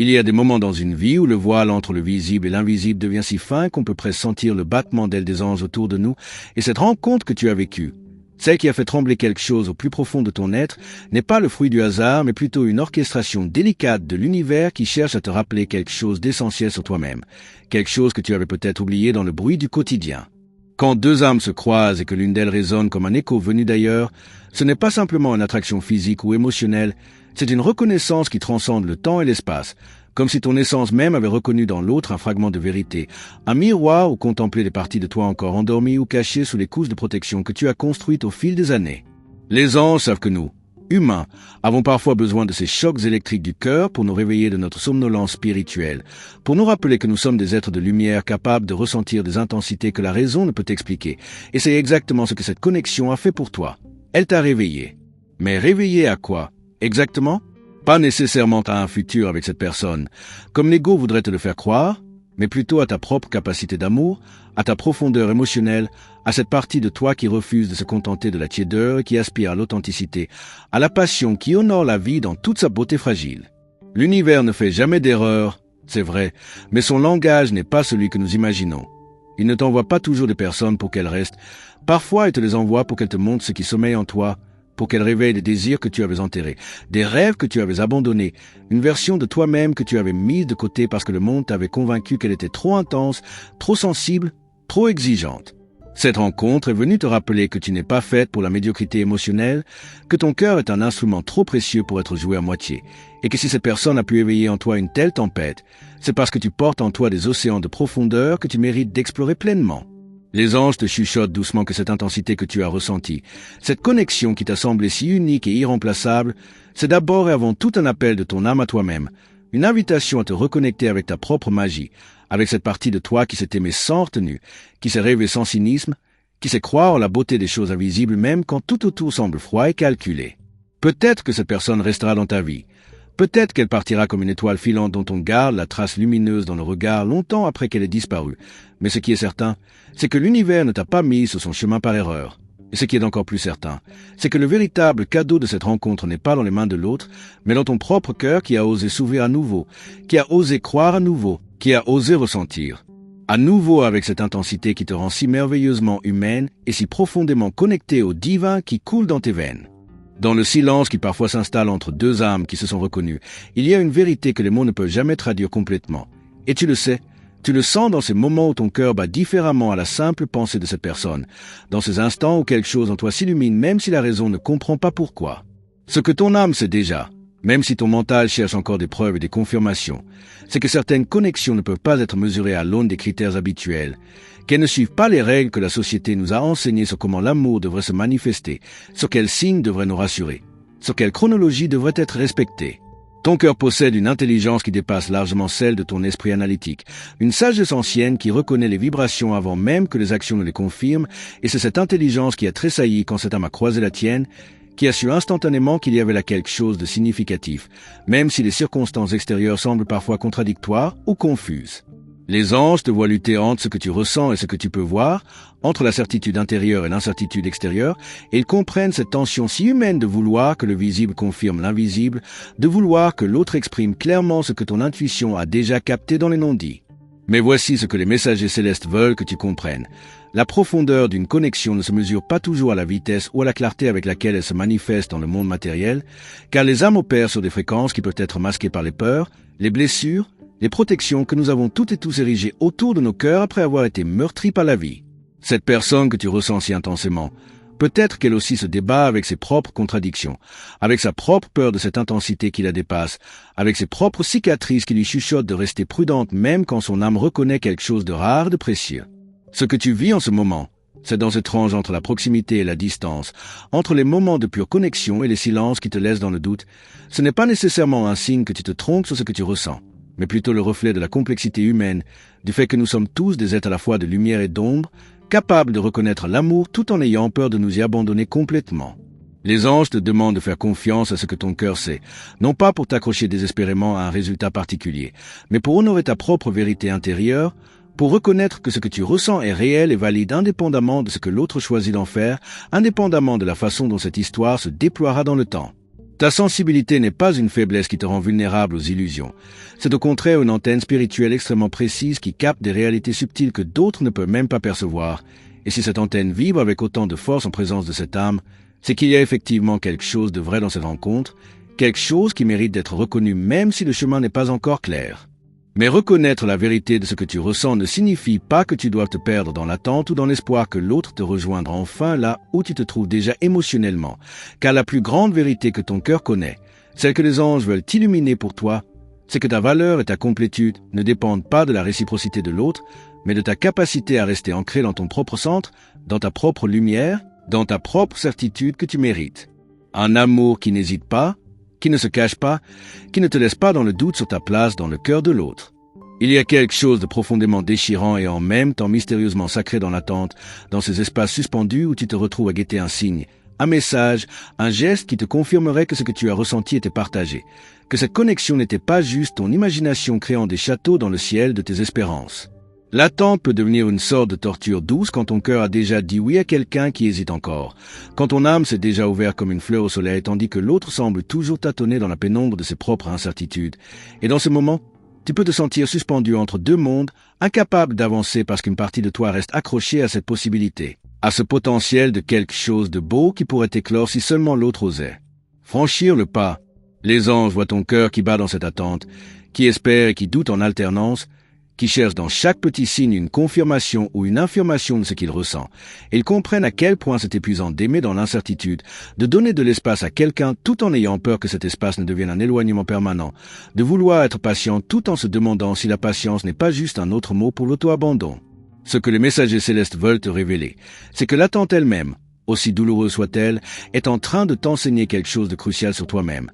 Il y a des moments dans une vie où le voile entre le visible et l'invisible devient si fin qu'on peut presque sentir le battement d'ailes des anges autour de nous, et cette rencontre que tu as vécue, celle qui a fait trembler quelque chose au plus profond de ton être, n'est pas le fruit du hasard, mais plutôt une orchestration délicate de l'univers qui cherche à te rappeler quelque chose d'essentiel sur toi-même, quelque chose que tu avais peut-être oublié dans le bruit du quotidien. Quand deux âmes se croisent et que l'une d'elles résonne comme un écho venu d'ailleurs, ce n'est pas simplement une attraction physique ou émotionnelle, c'est une reconnaissance qui transcende le temps et l'espace, comme si ton essence même avait reconnu dans l'autre un fragment de vérité, un miroir où contempler des parties de toi encore endormies ou cachées sous les couches de protection que tu as construites au fil des années. Les anges savent que nous, humains, avons parfois besoin de ces chocs électriques du cœur pour nous réveiller de notre somnolence spirituelle, pour nous rappeler que nous sommes des êtres de lumière capables de ressentir des intensités que la raison ne peut expliquer. Et c'est exactement ce que cette connexion a fait pour toi. Elle t'a réveillé. Mais réveillé à quoi, exactement? Pas nécessairement à un futur avec cette personne, comme l'ego voudrait te le faire croire, mais plutôt à ta propre capacité d'amour, à ta profondeur émotionnelle, à cette partie de toi qui refuse de se contenter de la tiédeur et qui aspire à l'authenticité, à la passion qui honore la vie dans toute sa beauté fragile. L'univers ne fait jamais d'erreur, c'est vrai, mais son langage n'est pas celui que nous imaginons. Il ne t'envoie pas toujours des personnes pour qu'elles restent, parfois il te les envoie pour qu'elles te montrent ce qui sommeille en toi, pour qu'elle réveille des désirs que tu avais enterrés, des rêves que tu avais abandonnés, une version de toi-même que tu avais mise de côté parce que le monde t'avait convaincu qu'elle était trop intense, trop sensible, trop exigeante. Cette rencontre est venue te rappeler que tu n'es pas faite pour la médiocrité émotionnelle, que ton cœur est un instrument trop précieux pour être joué à moitié, et que si cette personne a pu éveiller en toi une telle tempête, c'est parce que tu portes en toi des océans de profondeur que tu mérites d'explorer pleinement. Les anges te chuchotent doucement que cette intensité que tu as ressentie, cette connexion qui t'a semblé si unique et irremplaçable, c'est d'abord et avant tout un appel de ton âme à toi-même, une invitation à te reconnecter avec ta propre magie, avec cette partie de toi qui s'est aimée sans retenue, qui s'est rêvée sans cynisme, qui sait croire en la beauté des choses invisibles même quand tout autour semble froid et calculé. Peut-être que cette personne restera dans ta vie. Peut-être qu'elle partira comme une étoile filante dont on garde la trace lumineuse dans le regard longtemps après qu'elle ait disparu. Mais ce qui est certain, c'est que l'univers ne t'a pas mis sur son chemin par erreur. Et ce qui est encore plus certain, c'est que le véritable cadeau de cette rencontre n'est pas dans les mains de l'autre, mais dans ton propre cœur qui a osé s'ouvrir à nouveau, qui a osé croire à nouveau, qui a osé ressentir. À nouveau avec cette intensité qui te rend si merveilleusement humaine et si profondément connectée au divin qui coule dans tes veines. Dans le silence qui parfois s'installe entre deux âmes qui se sont reconnues, il y a une vérité que les mots ne peuvent jamais traduire complètement. Et tu le sais, tu le sens dans ces moments où ton cœur bat différemment à la simple pensée de cette personne, dans ces instants où quelque chose en toi s'illumine même si la raison ne comprend pas pourquoi. Ce que ton âme sait déjà, même si ton mental cherche encore des preuves et des confirmations, c'est que certaines connexions ne peuvent pas être mesurées à l'aune des critères habituels, qu'elles ne suivent pas les règles que la société nous a enseignées sur comment l'amour devrait se manifester, sur quels signes devraient nous rassurer, sur quelle chronologie devrait être respectée. Ton cœur possède une intelligence qui dépasse largement celle de ton esprit analytique, une sagesse ancienne qui reconnaît les vibrations avant même que les actions ne les confirment, et c'est cette intelligence qui a tressailli quand cette âme a croisé la tienne, qui a su instantanément qu'il y avait là quelque chose de significatif, même si les circonstances extérieures semblent parfois contradictoires ou confuses. Les anges te voient lutter entre ce que tu ressens et ce que tu peux voir, entre la certitude intérieure et l'incertitude extérieure, et ils comprennent cette tension si humaine de vouloir que le visible confirme l'invisible, de vouloir que l'autre exprime clairement ce que ton intuition a déjà capté dans les non-dits. Mais voici ce que les messagers célestes veulent que tu comprennes. La profondeur d'une connexion ne se mesure pas toujours à la vitesse ou à la clarté avec laquelle elle se manifeste dans le monde matériel, car les âmes opèrent sur des fréquences qui peuvent être masquées par les peurs, les blessures, les protections que nous avons toutes et tous érigées autour de nos cœurs après avoir été meurtris par la vie. Cette personne que tu ressens si intensément, peut-être qu'elle aussi se débat avec ses propres contradictions, avec sa propre peur de cette intensité qui la dépasse, avec ses propres cicatrices qui lui chuchotent de rester prudente même quand son âme reconnaît quelque chose de rare, de précieux. Ce que tu vis en ce moment, c'est dans cette tranche entre la proximité et la distance, entre les moments de pure connexion et les silences qui te laissent dans le doute. Ce n'est pas nécessairement un signe que tu te trompes sur ce que tu ressens, mais plutôt le reflet de la complexité humaine, du fait que nous sommes tous des êtres à la fois de lumière et d'ombre, capables de reconnaître l'amour tout en ayant peur de nous y abandonner complètement. Les anges te demandent de faire confiance à ce que ton cœur sait, non pas pour t'accrocher désespérément à un résultat particulier, mais pour honorer ta propre vérité intérieure, pour reconnaître que ce que tu ressens est réel et valide indépendamment de ce que l'autre choisit d'en faire, indépendamment de la façon dont cette histoire se déploiera dans le temps. Ta sensibilité n'est pas une faiblesse qui te rend vulnérable aux illusions. C'est au contraire une antenne spirituelle extrêmement précise qui capte des réalités subtiles que d'autres ne peuvent même pas percevoir. Et si cette antenne vibre avec autant de force en présence de cette âme, c'est qu'il y a effectivement quelque chose de vrai dans cette rencontre, quelque chose qui mérite d'être reconnu même si le chemin n'est pas encore clair. Mais reconnaître la vérité de ce que tu ressens ne signifie pas que tu dois te perdre dans l'attente ou dans l'espoir que l'autre te rejoindra enfin là où tu te trouves déjà émotionnellement, car la plus grande vérité que ton cœur connaît, celle que les anges veulent illuminer pour toi, c'est que ta valeur et ta complétude ne dépendent pas de la réciprocité de l'autre, mais de ta capacité à rester ancré dans ton propre centre, dans ta propre lumière, dans ta propre certitude que tu mérites. Un amour qui n'hésite pas, qui ne se cache pas, qui ne te laisse pas dans le doute sur ta place dans le cœur de l'autre. Il y a quelque chose de profondément déchirant et en même temps mystérieusement sacré dans l'attente, dans ces espaces suspendus où tu te retrouves à guetter un signe, un message, un geste qui te confirmerait que ce que tu as ressenti était partagé, que cette connexion n'était pas juste ton imagination créant des châteaux dans le ciel de tes espérances. L'attente peut devenir une sorte de torture douce quand ton cœur a déjà dit oui à quelqu'un qui hésite encore, quand ton âme s'est déjà ouverte comme une fleur au soleil tandis que l'autre semble toujours tâtonner dans la pénombre de ses propres incertitudes. Et dans ce moment, tu peux te sentir suspendu entre deux mondes, incapable d'avancer parce qu'une partie de toi reste accrochée à cette possibilité, à ce potentiel de quelque chose de beau qui pourrait éclore si seulement l'autre osait. Franchir le pas. Les anges voient ton cœur qui bat dans cette attente, qui espère et qui doute en alternance, qui cherche dans chaque petit signe une confirmation ou une infirmation de ce qu'il ressent. Et ils comprennent à quel point c'est épuisant d'aimer dans l'incertitude, de donner de l'espace à quelqu'un tout en ayant peur que cet espace ne devienne un éloignement permanent, de vouloir être patient tout en se demandant si la patience n'est pas juste un autre mot pour l'auto-abandon. Ce que les messagers célestes veulent te révéler, c'est que l'attente elle-même, aussi douloureuse soit-elle, est en train de t'enseigner quelque chose de crucial sur toi-même,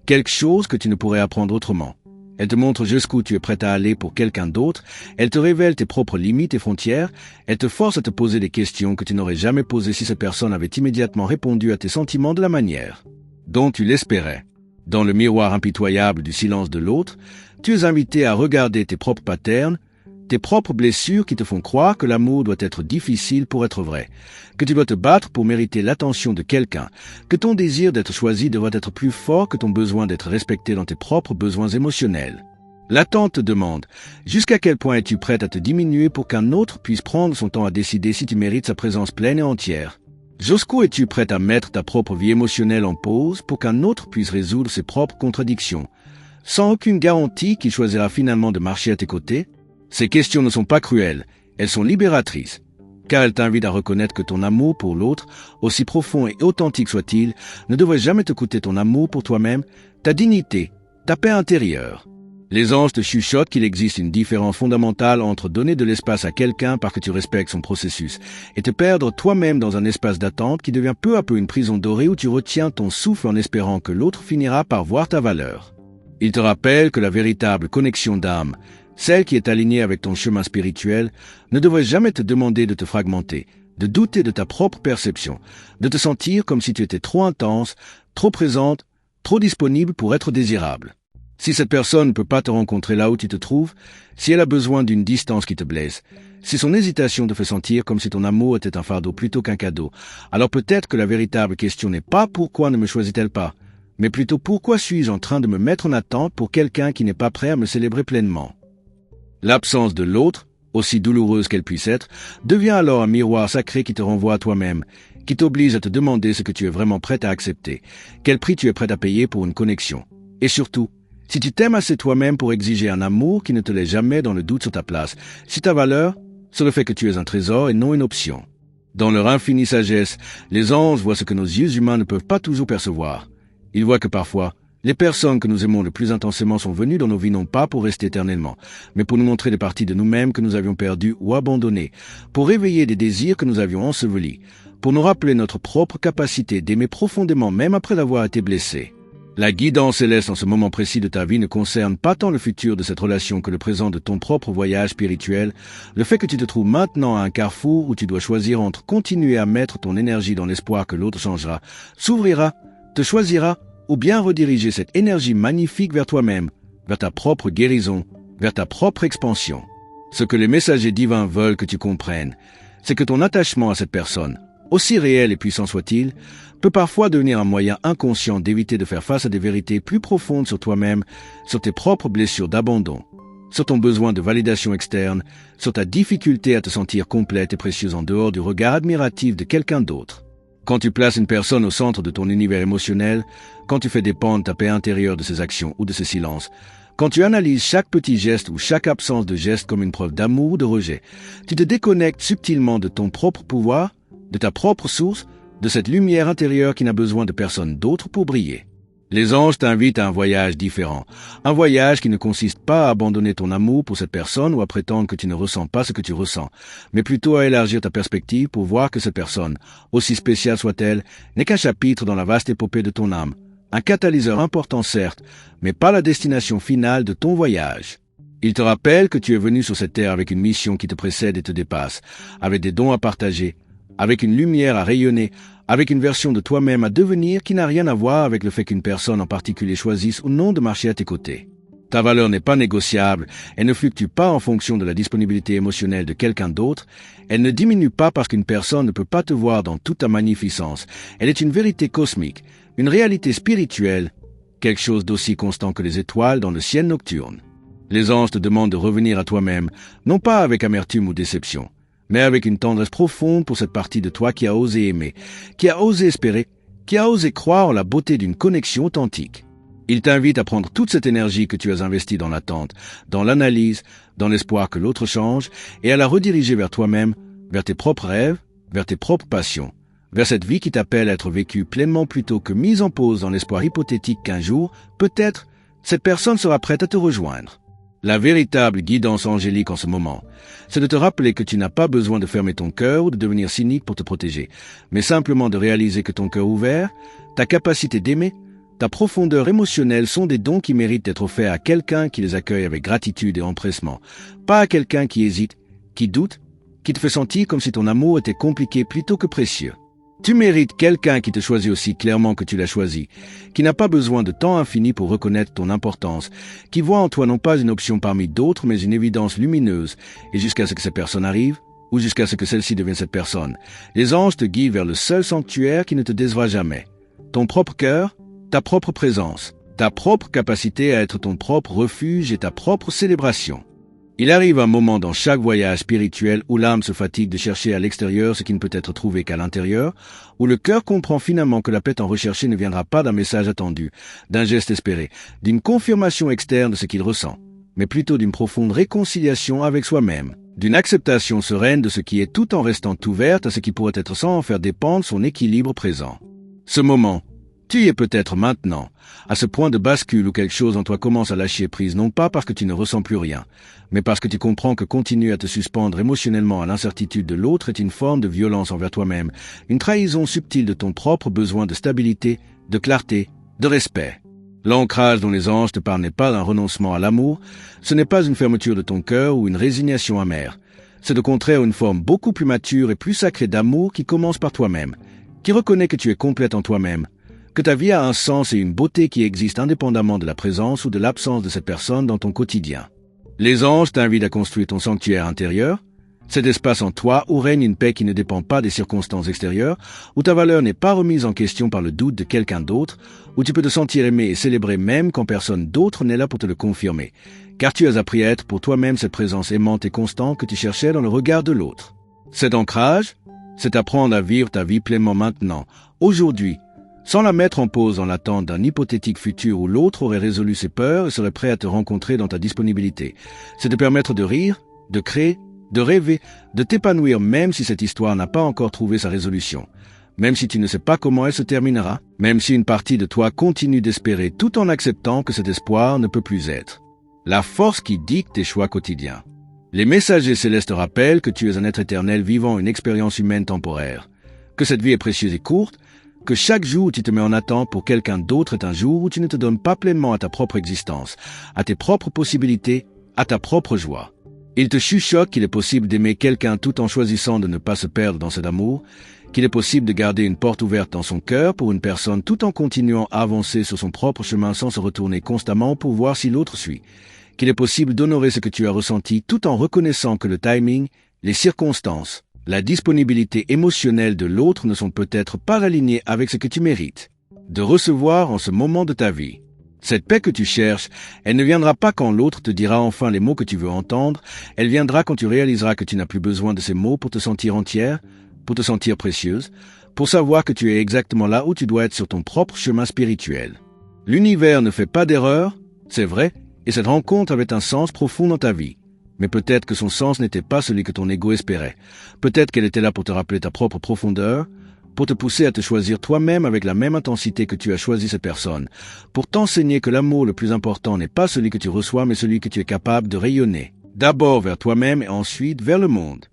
quelque chose que tu ne pourrais apprendre autrement. Elle te montre jusqu'où tu es prêt à aller pour quelqu'un d'autre, elle te révèle tes propres limites et frontières, elle te force à te poser des questions que tu n'aurais jamais posées si cette personne avait immédiatement répondu à tes sentiments de la manière dont tu l'espérais. Dans le miroir impitoyable du silence de l'autre, tu es invité à regarder tes propres patterns, tes propres blessures qui te font croire que l'amour doit être difficile pour être vrai, que tu dois te battre pour mériter l'attention de quelqu'un, que ton désir d'être choisi devrait être plus fort que ton besoin d'être respecté dans tes propres besoins émotionnels. L'attente te demande, jusqu'à quel point es-tu prête à te diminuer pour qu'un autre puisse prendre son temps à décider si tu mérites sa présence pleine et entière? Jusqu'où es-tu prête à mettre ta propre vie émotionnelle en pause pour qu'un autre puisse résoudre ses propres contradictions, sans aucune garantie qu'il choisira finalement de marcher à tes côtés? Ces questions ne sont pas cruelles, elles sont libératrices, car elles t'invitent à reconnaître que ton amour pour l'autre, aussi profond et authentique soit-il, ne devrait jamais te coûter ton amour pour toi-même, ta dignité, ta paix intérieure. Les anges te chuchotent qu'il existe une différence fondamentale entre donner de l'espace à quelqu'un parce que tu respectes son processus et te perdre toi-même dans un espace d'attente qui devient peu à peu une prison dorée où tu retiens ton souffle en espérant que l'autre finira par voir ta valeur. Ils te rappellent que la véritable connexion d'âme, celle qui est alignée avec ton chemin spirituel, ne devrait jamais te demander de te fragmenter, de douter de ta propre perception, de te sentir comme si tu étais trop intense, trop présente, trop disponible pour être désirable. Si cette personne ne peut pas te rencontrer là où tu te trouves, si elle a besoin d'une distance qui te blesse, si son hésitation te fait sentir comme si ton amour était un fardeau plutôt qu'un cadeau, alors peut-être que la véritable question n'est pas pourquoi ne me choisit-elle pas, mais plutôt pourquoi suis-je en train de me mettre en attente pour quelqu'un qui n'est pas prêt à me célébrer pleinement. L'absence de l'autre, aussi douloureuse qu'elle puisse être, devient alors un miroir sacré qui te renvoie à toi-même, qui t'oblige à te demander ce que tu es vraiment prêt à accepter, quel prix tu es prêt à payer pour une connexion. Et surtout, si tu t'aimes assez toi-même pour exiger un amour qui ne te laisse jamais dans le doute sur ta place, si ta valeur, c'est le fait que tu es un trésor et non une option. Dans leur infinie sagesse, les anges voient ce que nos yeux humains ne peuvent pas toujours percevoir. Ils voient que parfois, les personnes que nous aimons le plus intensément sont venues dans nos vies non pas pour rester éternellement, mais pour nous montrer des parties de nous-mêmes que nous avions perdues ou abandonnées, pour réveiller des désirs que nous avions ensevelis, pour nous rappeler notre propre capacité d'aimer profondément même après avoir été blessés. La guidance céleste en ce moment précis de ta vie ne concerne pas tant le futur de cette relation que le présent de ton propre voyage spirituel, le fait que tu te trouves maintenant à un carrefour où tu dois choisir entre continuer à mettre ton énergie dans l'espoir que l'autre changera, s'ouvrira, te choisira, ou bien rediriger cette énergie magnifique vers toi-même, vers ta propre guérison, vers ta propre expansion. Ce que les messagers divins veulent que tu comprennes, c'est que ton attachement à cette personne, aussi réel et puissant soit-il, peut parfois devenir un moyen inconscient d'éviter de faire face à des vérités plus profondes sur toi-même, sur tes propres blessures d'abandon, sur ton besoin de validation externe, sur ta difficulté à te sentir complète et précieuse en dehors du regard admiratif de quelqu'un d'autre. Quand tu places une personne au centre de ton univers émotionnel, quand tu fais dépendre ta paix intérieure de ses actions ou de ses silences, quand tu analyses chaque petit geste ou chaque absence de geste comme une preuve d'amour ou de rejet, tu te déconnectes subtilement de ton propre pouvoir, de ta propre source, de cette lumière intérieure qui n'a besoin de personne d'autre pour briller. Les anges t'invitent à un voyage différent, un voyage qui ne consiste pas à abandonner ton amour pour cette personne ou à prétendre que tu ne ressens pas ce que tu ressens, mais plutôt à élargir ta perspective pour voir que cette personne, aussi spéciale soit-elle, n'est qu'un chapitre dans la vaste épopée de ton âme, un catalyseur important certes, mais pas la destination finale de ton voyage. Il te rappelle que tu es venu sur cette terre avec une mission qui te précède et te dépasse, avec des dons à partager, avec une lumière à rayonner, avec une version de toi-même à devenir qui n'a rien à voir avec le fait qu'une personne en particulier choisisse ou non de marcher à tes côtés. Ta valeur n'est pas négociable, elle ne fluctue pas en fonction de la disponibilité émotionnelle de quelqu'un d'autre, elle ne diminue pas parce qu'une personne ne peut pas te voir dans toute ta magnificence, elle est une vérité cosmique, une réalité spirituelle, quelque chose d'aussi constant que les étoiles dans le ciel nocturne. Les anges te demandent de revenir à toi-même, non pas avec amertume ou déception, mais avec une tendresse profonde pour cette partie de toi qui a osé aimer, qui a osé espérer, qui a osé croire en la beauté d'une connexion authentique. Il t'invite à prendre toute cette énergie que tu as investie dans l'attente, dans l'analyse, dans l'espoir que l'autre change, et à la rediriger vers toi-même, vers tes propres rêves, vers tes propres passions, vers cette vie qui t'appelle à être vécue pleinement plutôt que mise en pause dans l'espoir hypothétique qu'un jour, peut-être, cette personne sera prête à te rejoindre. La véritable guidance angélique en ce moment, c'est de te rappeler que tu n'as pas besoin de fermer ton cœur ou de devenir cynique pour te protéger, mais simplement de réaliser que ton cœur ouvert, ta capacité d'aimer, ta profondeur émotionnelle sont des dons qui méritent d'être offerts à quelqu'un qui les accueille avec gratitude et empressement, pas à quelqu'un qui hésite, qui doute, qui te fait sentir comme si ton amour était compliqué plutôt que précieux. Tu mérites quelqu'un qui te choisit aussi clairement que tu l'as choisi, qui n'a pas besoin de temps infini pour reconnaître ton importance, qui voit en toi non pas une option parmi d'autres, mais une évidence lumineuse, et jusqu'à ce que cette personne arrive, ou jusqu'à ce que celle-ci devienne cette personne, les anges te guident vers le seul sanctuaire qui ne te décevra jamais. Ton propre cœur, ta propre présence, ta propre capacité à être ton propre refuge et ta propre célébration. Il arrive un moment dans chaque voyage spirituel où l'âme se fatigue de chercher à l'extérieur ce qui ne peut être trouvé qu'à l'intérieur, où le cœur comprend finalement que la paix tant recherchée ne viendra pas d'un message attendu, d'un geste espéré, d'une confirmation externe de ce qu'il ressent, mais plutôt d'une profonde réconciliation avec soi-même, d'une acceptation sereine de ce qui est tout en restant ouverte à ce qui pourrait être sans en faire dépendre son équilibre présent. Ce moment, tu y es peut-être maintenant, à ce point de bascule où quelque chose en toi commence à lâcher prise non pas parce que tu ne ressens plus rien, mais parce que tu comprends que continuer à te suspendre émotionnellement à l'incertitude de l'autre est une forme de violence envers toi-même, une trahison subtile de ton propre besoin de stabilité, de clarté, de respect. L'ancrage dont les anges te parlent n'est pas un renoncement à l'amour, ce n'est pas une fermeture de ton cœur ou une résignation amère. C'est au contraire une forme beaucoup plus mature et plus sacrée d'amour qui commence par toi-même, qui reconnaît que tu es complète en toi-même, que ta vie a un sens et une beauté qui existent indépendamment de la présence ou de l'absence de cette personne dans ton quotidien. Les anges t'invitent à construire ton sanctuaire intérieur, cet espace en toi où règne une paix qui ne dépend pas des circonstances extérieures, où ta valeur n'est pas remise en question par le doute de quelqu'un d'autre, où tu peux te sentir aimé et célébrer même quand personne d'autre n'est là pour te le confirmer, car tu as appris à être pour toi-même cette présence aimante et constante que tu cherchais dans le regard de l'autre. Cet ancrage, c'est apprendre à vivre ta vie pleinement maintenant, aujourd'hui, sans la mettre en pause dans l'attente d'un hypothétique futur où l'autre aurait résolu ses peurs et serait prêt à te rencontrer dans ta disponibilité. C'est de permettre de rire, de créer, de rêver, de t'épanouir même si cette histoire n'a pas encore trouvé sa résolution. Même si tu ne sais pas comment elle se terminera, même si une partie de toi continue d'espérer tout en acceptant que cet espoir ne peut plus être. La force qui dicte tes choix quotidiens. Les messagers célestes rappellent que tu es un être éternel vivant une expérience humaine temporaire, que cette vie est précieuse et courte, que chaque jour où tu te mets en attente pour quelqu'un d'autre est un jour où tu ne te donnes pas pleinement à ta propre existence, à tes propres possibilités, à ta propre joie. Il te chuchote qu'il est possible d'aimer quelqu'un tout en choisissant de ne pas se perdre dans cet amour, qu'il est possible de garder une porte ouverte dans son cœur pour une personne tout en continuant à avancer sur son propre chemin sans se retourner constamment pour voir si l'autre suit, qu'il est possible d'honorer ce que tu as ressenti tout en reconnaissant que le timing, les circonstances, la disponibilité émotionnelle de l'autre ne sont peut-être pas alignées avec ce que tu mérites de recevoir en ce moment de ta vie. Cette paix que tu cherches, elle ne viendra pas quand l'autre te dira enfin les mots que tu veux entendre, elle viendra quand tu réaliseras que tu n'as plus besoin de ces mots pour te sentir entière, pour te sentir précieuse, pour savoir que tu es exactement là où tu dois être sur ton propre chemin spirituel. L'univers ne fait pas d'erreur, c'est vrai, et cette rencontre avait un sens profond dans ta vie. Mais peut-être que son sens n'était pas celui que ton ego espérait. Peut-être qu'elle était là pour te rappeler ta propre profondeur, pour te pousser à te choisir toi-même avec la même intensité que tu as choisi cette personne, pour t'enseigner que l'amour le plus important n'est pas celui que tu reçois, mais celui que tu es capable de rayonner. D'abord vers toi-même et ensuite vers le monde.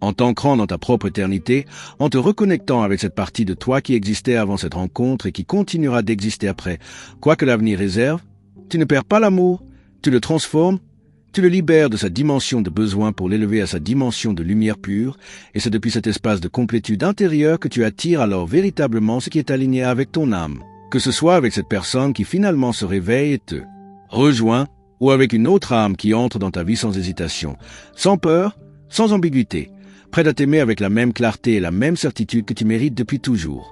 En t'ancrant dans ta propre éternité, en te reconnectant avec cette partie de toi qui existait avant cette rencontre et qui continuera d'exister après, quoi que l'avenir réserve, tu ne perds pas l'amour, tu le transformes, tu le libères de sa dimension de besoin pour l'élever à sa dimension de lumière pure, et c'est depuis cet espace de complétude intérieure que tu attires alors véritablement ce qui est aligné avec ton âme, que ce soit avec cette personne qui finalement se réveille et te rejoint, ou avec une autre âme qui entre dans ta vie sans hésitation, sans peur, sans ambiguïté, prête à t'aimer avec la même clarté et la même certitude que tu mérites depuis toujours.